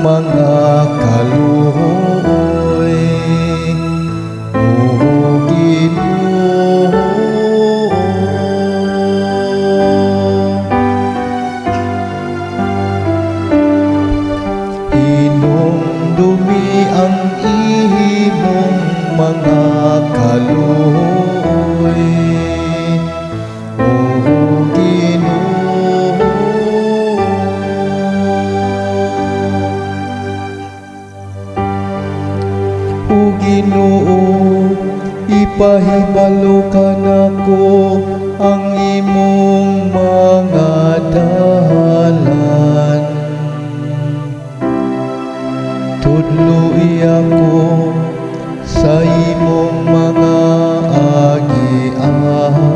mga kaluoy, O Ginoo. Hinumdumi ang imong mga kaluoy, O Ginoo. O Ginoo, ipahibalo ka nako ang imong mga dalan. Tudloi ako sa imong mga agianan.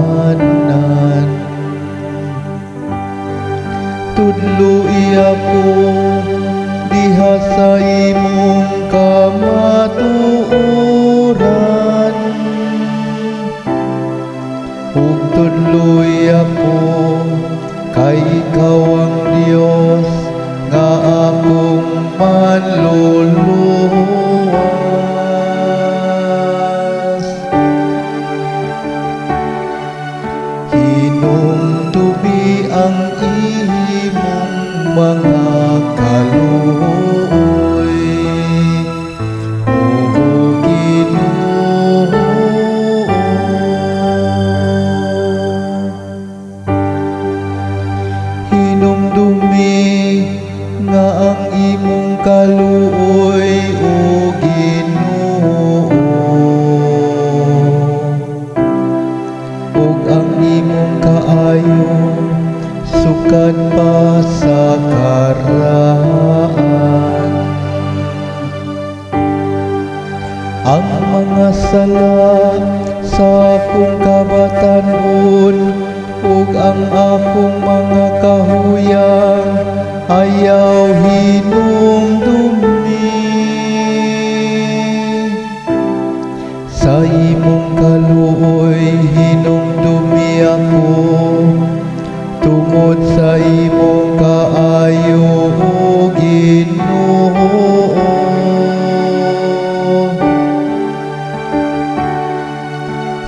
Tudloi ako diha sa imong kamatuoran. Ug tudloi ako kay ikaw ang Dios nga akong manluluwas. Hinumdumi ang imong mga kaluoy, O Ginoo. Hinumdumi nga ang imong kaluoy, O Ginoo, ug ang imong kaayo sukad pa sa karaan. Ang mga sala sa akong kabatanon ug ang akong mga kahuyang ayaw hinumdumi. Sa imong kaluoy hinumdumi ako, tungod sa imong kaayo, O Ginoo.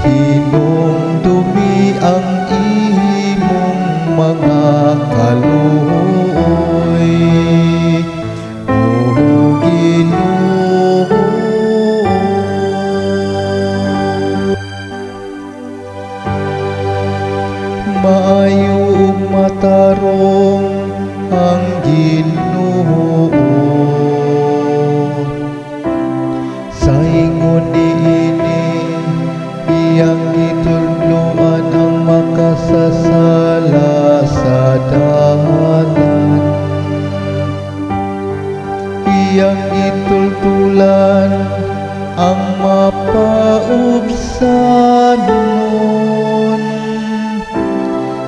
Hinumdumi ang imong mga kaluoy, O Ginoo. Maayo ug matarong ang Ginoo, sa ingon niini iyang gitudloan ang makasasala sa dalan. Iyang gitultulan ang mapaubsanon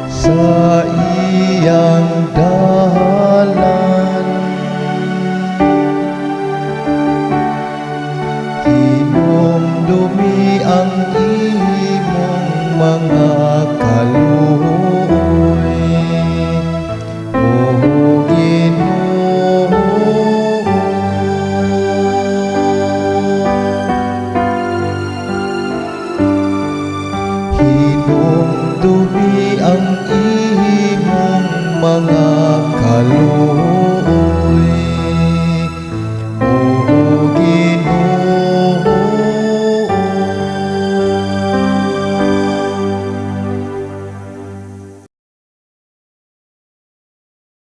sa iyang dalan. Hinumdumi ang imong mga kaluoy, O Ginoo. Hinumdumi